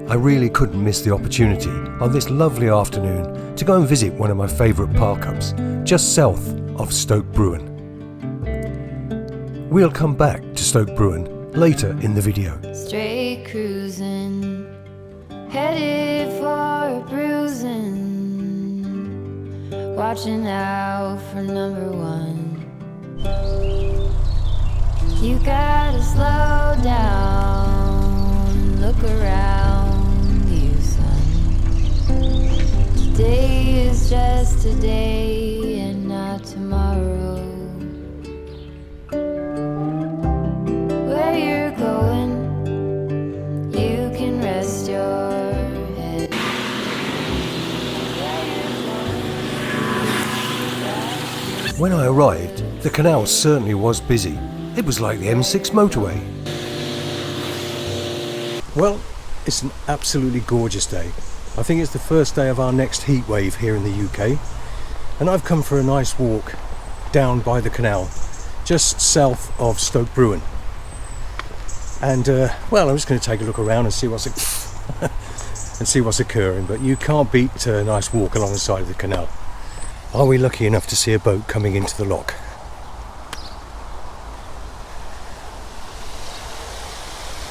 I really couldn't miss the opportunity on this lovely afternoon to go and visit one of my favourite park-ups just south of Stoke Bruerne. We'll come back to Stoke Bruerne later in the video. Straight cruising, headed for a bruising, watching out for number one. You gotta slow down, look around you, son. Today is just today and not tomorrow. Where you're going, you can rest your head. When I arrived, the canal certainly was busy. It was like the M6 motorway. Well, it's an absolutely gorgeous day. I think it's the first day of our next heat wave here in the UK. And I've come for a nice walk down by the canal, just south of Stoke Bruerne. And well, I'm just going to take a look around and see what's and see what's occurring. But you can't beat a nice walk along the side of the canal. Are we lucky enough to see a boat coming into the lock?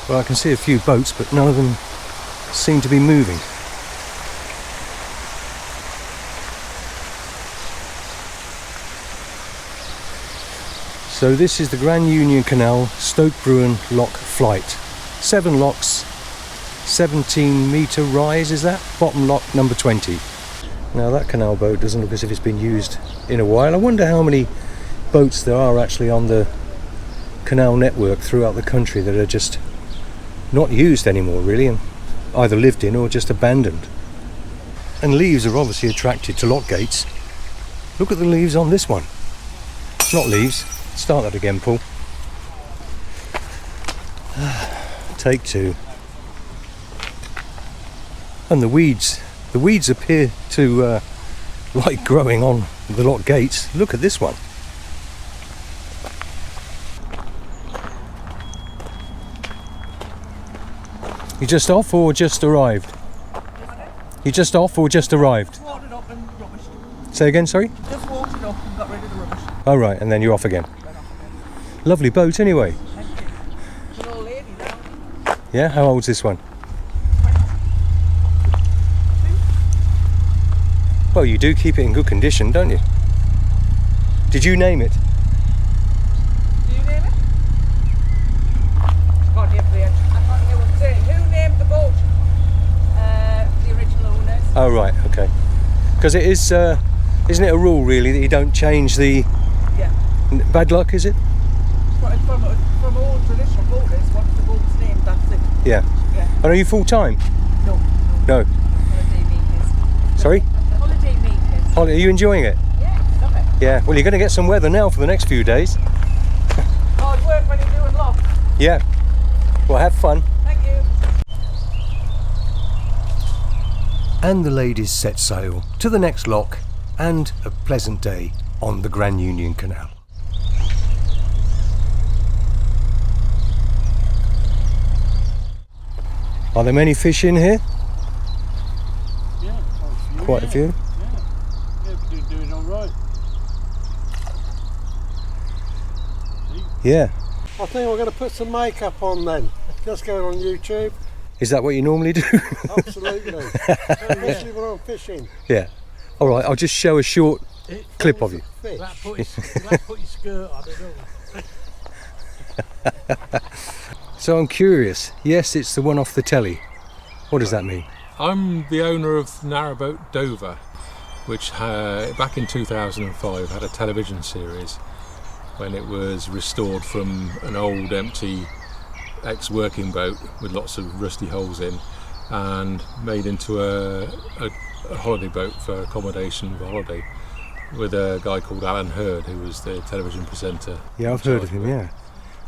Well, I can see a few boats, but none of them seem to be moving. So this is the Grand Union Canal, Stoke Bruerne lock flight. 7 locks, 17-metre rise, is that? Bottom lock number 20. Now that canal boat doesn't look as if it's been used in a while. I wonder how many boats there are actually on the canal network throughout the country that are just not used anymore really, and either lived in or just abandoned. And leaves are obviously attracted to lock gates. Look at the leaves on this one. Not leaves. Start that again, Paul. Take 2. And the weeds appear to like growing on the lock gates. Look at this one. You just off or just arrived? You just off or just arrived? Just walked it up and rubbish. Say again, sorry? Just walked it up and got rid of the rubbish. Oh right, and then you're off again. Lovely boat anyway. Thank you. It's an old lady now. Yeah, how old's this one? 22. Well, you do keep it in good condition, don't you? Did you name it? Do you name it? I can't hear the end. I can't hear what I'm saying. Who named the boat? The original owners. Oh right, okay. Because it is, isn't it a rule really that you don't change the... Yeah. Bad luck, is it? From old traditional boaters, once the boat's named, that's it. Yeah. Yeah. And are you full time? No. No. Holiday makers. Sorry? Holiday makers. Are you enjoying it? Yeah, love it. Yeah. Well, you're going to get some weather now for the next few days. Hard work when you're doing lock. Yeah. Well, have fun. Thank you. And the ladies set sail to the next lock, and a pleasant day on the Grand Union Canal. Are there many fish in here? Yeah, Quite a few. Yeah, we're doing all right. Yeah. I think we're going to put some makeup on then. Just going on YouTube. Is that what you normally do? Absolutely. Especially when I'm fishing. Yeah. All right, I'll just show a short clip of you. Fish. Put your skirt on it, don't So I'm curious. Yes, it's the one off the telly. What does that mean? I'm the owner of Narrowboat Dover, which back in 2005 had a television series when it was restored from an old empty ex-working boat with lots of rusty holes in and made into a holiday boat for accommodation for holiday with a guy called Alan Hurd, who was the television presenter. Yeah, I've heard of him, yeah.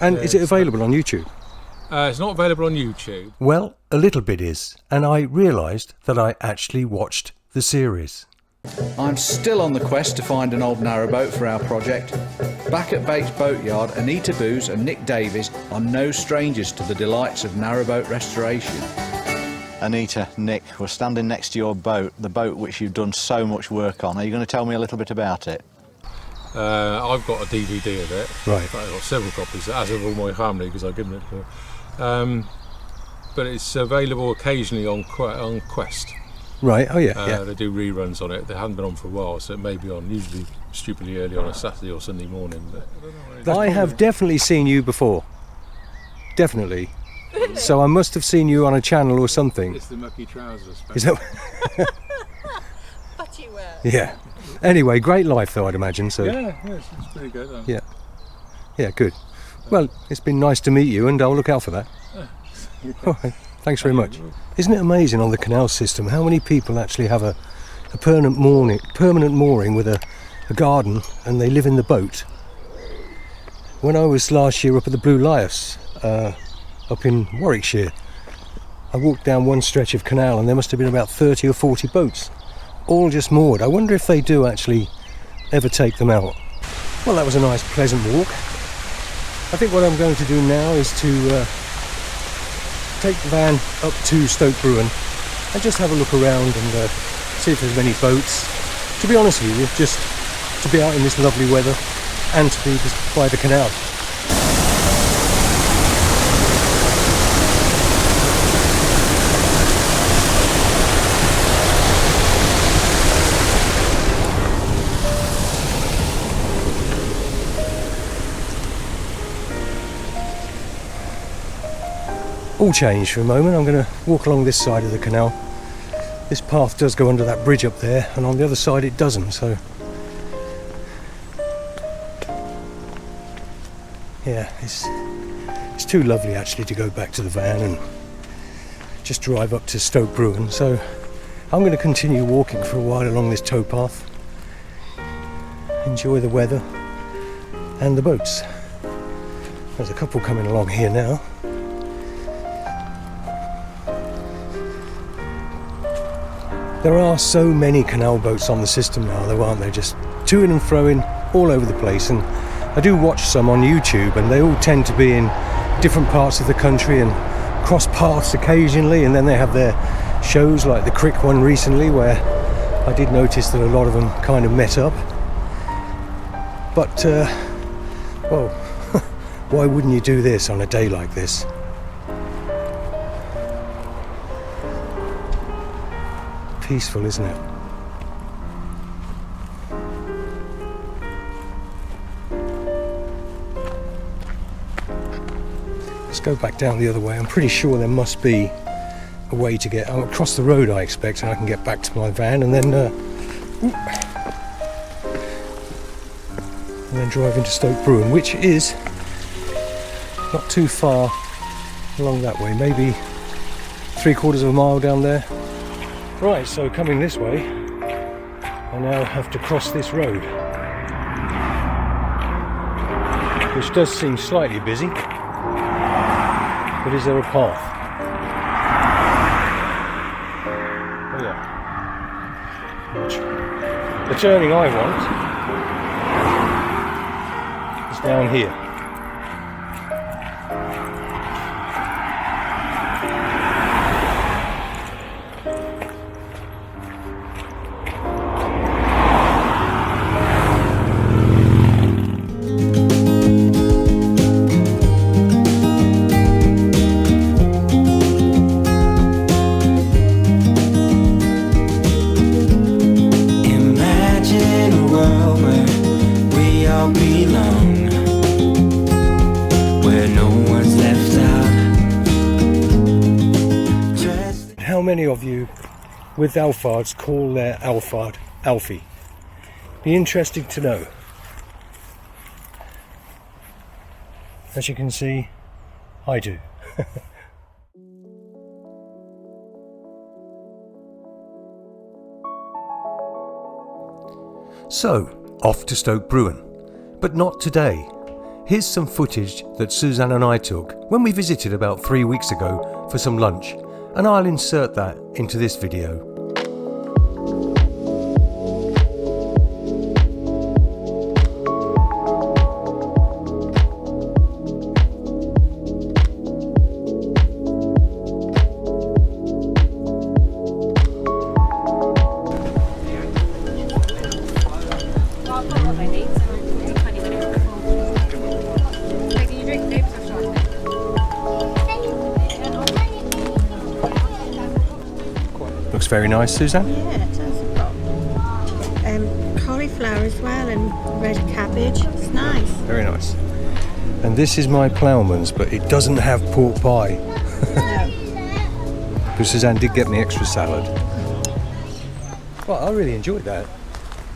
And is it available on YouTube? It's not available on YouTube. Well, a little bit is, and I realised that I actually watched the series. I'm still on the quest to find an old narrowboat for our project. Back at Bates Boatyard, Anita Booz and Nick Davies are no strangers to the delights of narrowboat restoration. Anita, Nick, we're standing next to your boat, the boat which you've done so much work on. Are you going to tell me a little bit about it? I've got a DVD of it. Right. I've got several copies, as have all my family, because I've given it to them. But it's available occasionally on Quest. Right, oh yeah, They do reruns on it. They haven't been on for a while, so it may be on, usually stupidly early on a Saturday or Sunday morning. But I have definitely seen you before. Definitely. So I must have seen you on a channel or something. it's the mucky trousers. Is that? But you were. Yeah. Anyway, great life though, I'd imagine. So Yeah, it's pretty good. yeah, yeah, good. Well, it's been nice to meet you, and I'll look out for that. All right. Thanks very much. Isn't it amazing on the canal system how many people actually have a permanent mooring with a garden, and they live in the boat? When I was last year up at the Blue Lias, up in Warwickshire, I walked down one stretch of canal and there must have been about 30 or 40 boats, all just moored. I wonder if they do actually ever take them out. Well, that was a nice pleasant walk. I think what I'm going to do now is to take the van up to Stoke Bruerne and just have a look around and see if there's many boats. To be honest with you, just to be out in this lovely weather and to be just by the canal. All changed for a moment. I'm going to walk along this side of the canal. This path does go under that bridge up there, and on the other side it doesn't, so yeah, it's too lovely actually to go back to the van and just drive up to Stoke Bruerne. So I'm going to continue walking for a while along this towpath, enjoy the weather and the boats. There's a couple coming along here now. There are so many canal boats on the system now though, aren't there? Just to-ing and fro-ing all over the place, and I do watch some on YouTube and they all tend to be in different parts of the country and cross paths occasionally, and then they have their shows like the Crick one recently where I did notice that a lot of them kind of met up. But well, why wouldn't you do this on a day like this? Peaceful, isn't it? Let's go back down the other way. I'm pretty sure there must be a way to get across the road, I expect, and I can get back to my van and then drive into Stoke Bruerne, which is not too far along that way, maybe 3/4 of a mile down there. Right, so coming this way, I now have to cross this road, which does seem slightly busy, but is there a path? Oh yeah. The turning I want is down here. How many of you with Alfards call their Alfard Alfie? Be interesting to know. As you can see, I do. So, off to Stoke Bruerne, but not today. Here's some footage that Suzanne and I took when we visited about 3 weeks ago for some lunch, and I'll insert that into this video. very nice, Suzanne. Yeah, it does. I've got cauliflower as well and red cabbage. It's nice. Very nice. And this is my ploughman's, but it doesn't have pork pie. No. But Suzanne did get me extra salad. Well, I really enjoyed that.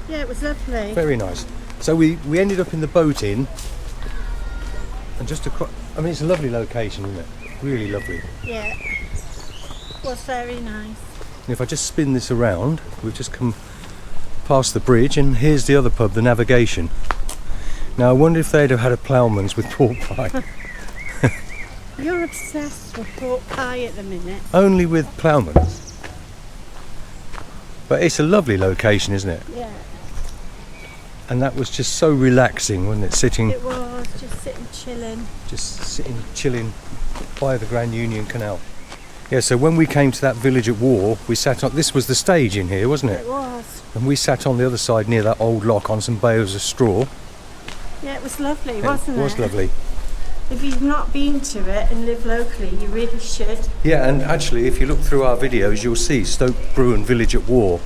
Yeah, it was lovely. Very nice. So we ended up in the boat inn, and just across. I mean, it's a lovely location, isn't it? Really lovely. Yeah. It was very nice. And if I just spin this around, we've just come past the bridge, and here's the other pub, the Navigation. Now I wonder if they'd have had a ploughman's with pork pie. You're obsessed with pork pie at the minute. Only with ploughman's. But it's a lovely location, isn't it? Yeah. And that was just so relaxing, wasn't it? Sitting, It was just sitting chilling by the Grand Union Canal. Yeah, so when we came to that village at War, we sat on, this was the stage in here, wasn't it? It was. And we sat on the other side near that old lock on some bales of straw. Yeah, it was lovely, wasn't it? It was lovely. If you've not been to it and live locally, you really should. Yeah, and actually, if you look through our videos, you'll see Stoke Bruerne Village at War.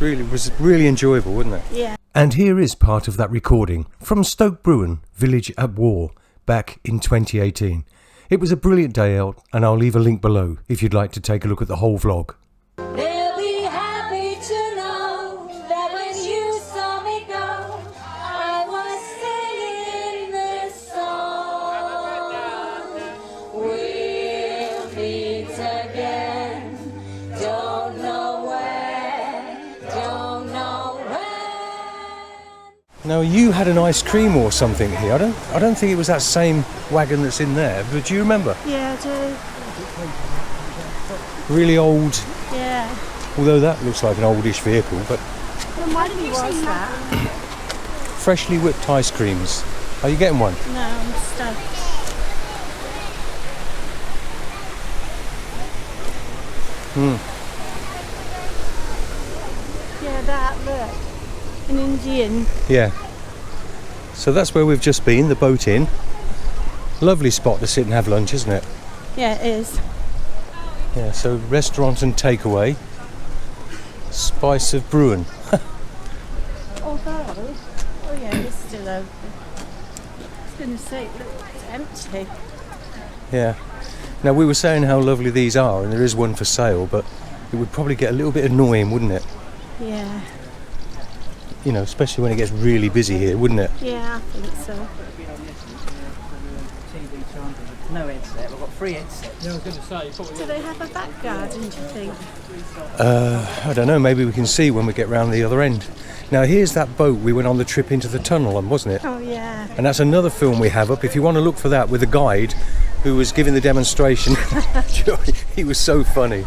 It was really enjoyable, wasn't it? Yeah. And here is part of that recording from Stoke Bruerne Village at War back in 2018. It was a brilliant day out, and I'll leave a link below if you'd like to take a look at the whole vlog. They'll be happy to know that when you saw me go, I was singing this song. We'll meet again. Don't know where, don't know when. Now you had an ice cream or something here. I don't think it was that same wagon that's in there, but do you remember? Yeah, I do. Really old, Yeah. although that looks like an oldish vehicle, but Well, why did you was that? freshly whipped ice creams. Are you getting one? No, I'm stuck. Yeah, that, look. An Indian. Yeah. So that's where we've just been, the boat inn. Lovely spot to sit and have lunch, isn't it? Yeah, it is. Yeah, so restaurant and takeaway. Spice of Bruin. Although, oh yeah, it's still open. I was going to say, look, it's empty. Yeah. Now we were saying how lovely these are, and there is one for sale, but it would probably get a little bit annoying, wouldn't it? Yeah. You know, especially when it gets really busy here, wouldn't it? Yeah, I think so. No headset, we've got 3 headsets. Yeah, I was going to say, Do they have a back garden, do you think? I don't know, maybe we can see when we get round the other end. Now here's that boat we went on the trip into the tunnel on, wasn't it? Oh, yeah. And that's another film we have up, if you want to look for that, with a guide who was giving the demonstration. He was so funny.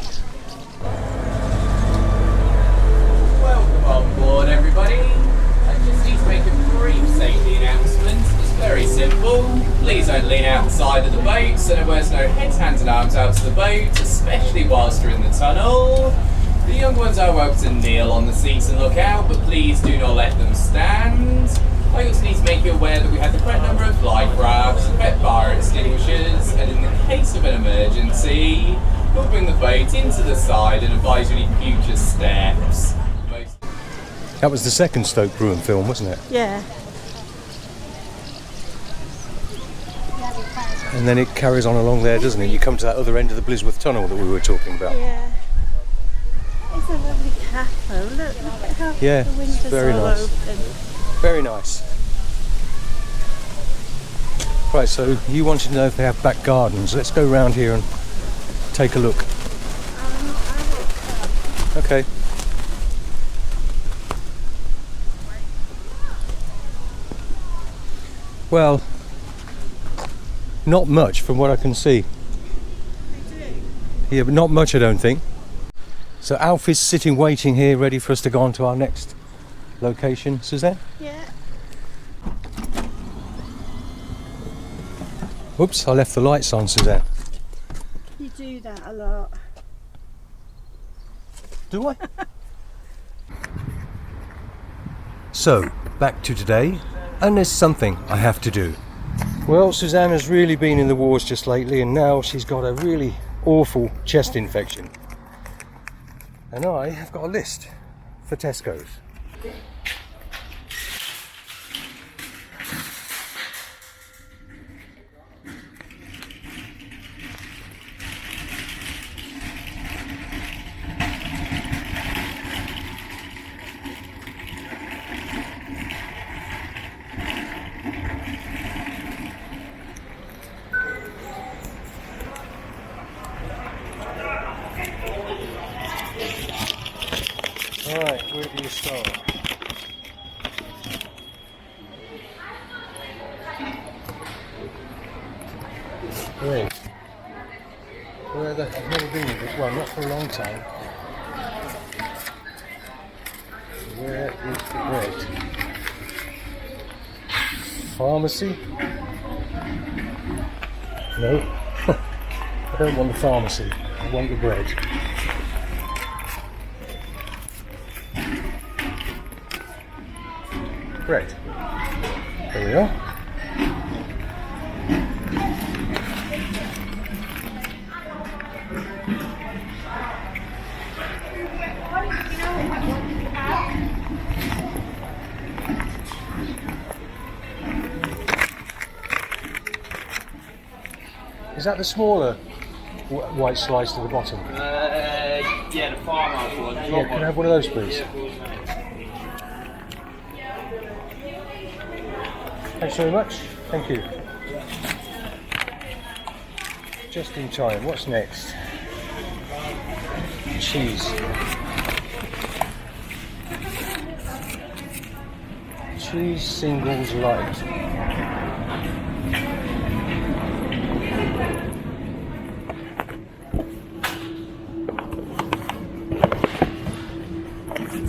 Welcome on board, everybody. I just need to make a brief safety announcement. It's very simple. Please don't lean out the side of the boat, so there was no heads, hands and arms out to the boat, especially whilst you're in the tunnel. The young ones are welcome to kneel on the seats and look out, but please do not let them stand. I also need to make you aware that we have the correct number of life rafts, pet fire extinguishers, and in the case of an emergency, we'll bring the boat into the side and advise you any future steps. That was the second Stoke Bruerne film, wasn't it? Yeah. And then it carries on along there, doesn't it? You come to that other end of the Blisworth Tunnel that we were talking about. Yeah. It's a lovely cafe. Look at how Yeah, the it's windows very all nice. open. Very nice. Right, so you wanted to know if they have back gardens. Let's go round here and take a look. Okay. Well, not much from what I can see. Yeah, but not much, I don't think. So Alf is sitting waiting here, ready for us to go on to our next location. Suzanne? Yeah. Oops, I left the lights on, Suzanne. You do that a lot. Do I? So, back to today, and there's something I have to do. Well, Suzanne has really been in the wars just lately, and now she's got a really awful chest infection. And I have got a list for Tesco's. Right, where do you start? Bread. I've never been with this one, not for a long time. Where is the bread? Pharmacy? No. I don't want the pharmacy, I want the bread. Bread. There we are. Is that the smaller white slice to the bottom? Yeah, the farmhouse one. Yeah, can I have one of those, please? Yeah, of course. Thanks very much. Thank you. Just in time. What's next? Cheese. Cheese singles light.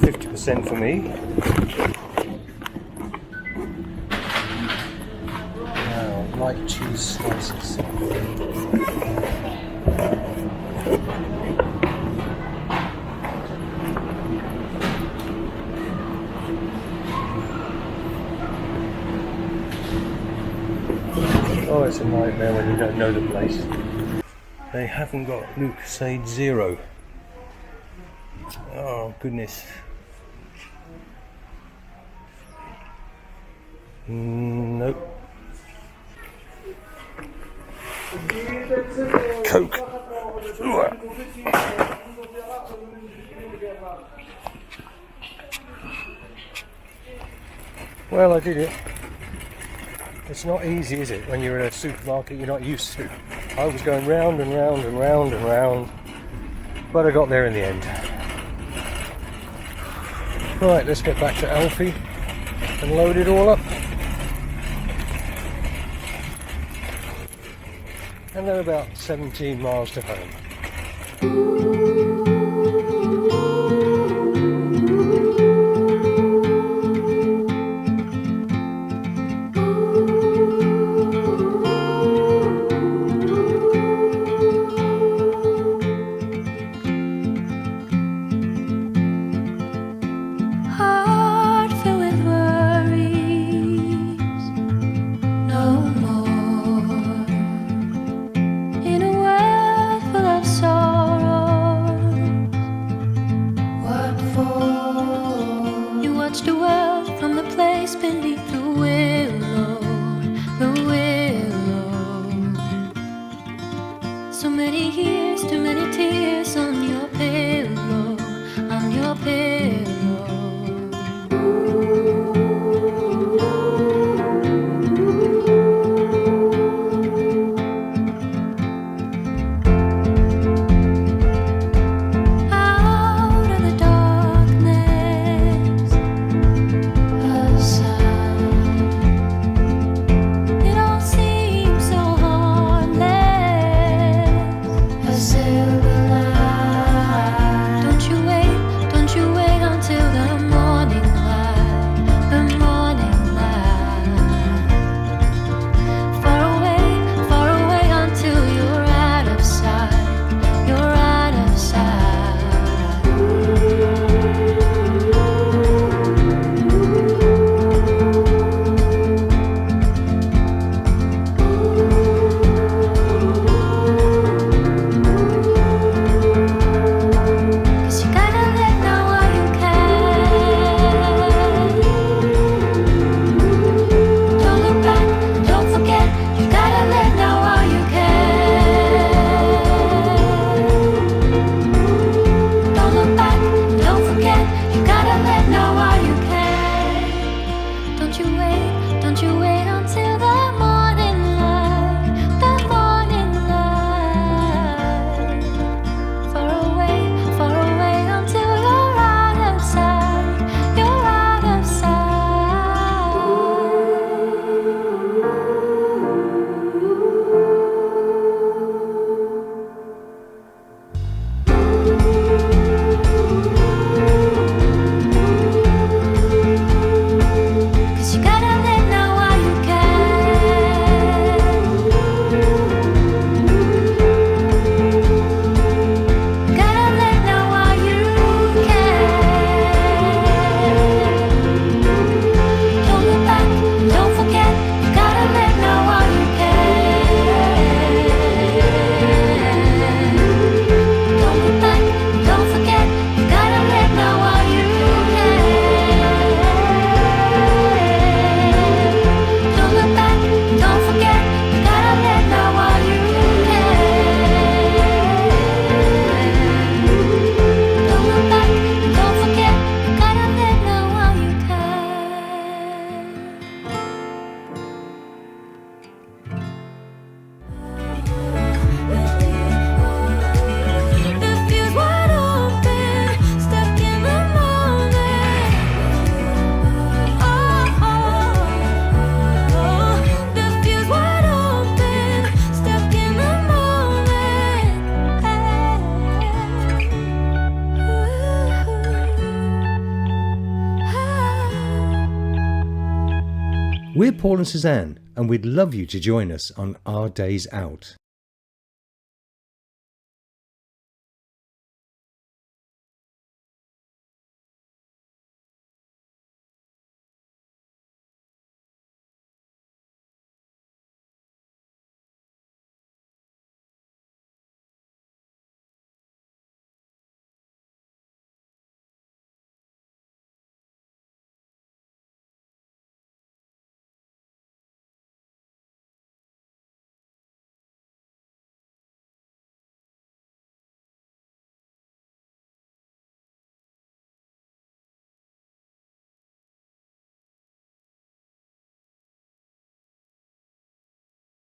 $50 for me. Now, light cheese slices. Oh, it's a nightmare when you don't know the place. They haven't got Lucasade Zero. Oh, goodness. Nope. Coke. Well, I did it. It's not easy, is it, when you're in a supermarket you're not used to. I was going round and round and round and round, but I got there in the end. Right, let's get back to Alfie and load it all up. And then about 17 miles to home. Heart filled with worries, no more. In a world full of sorrow, We're Paul and Suzanne, and we'd love you to join us on our days out.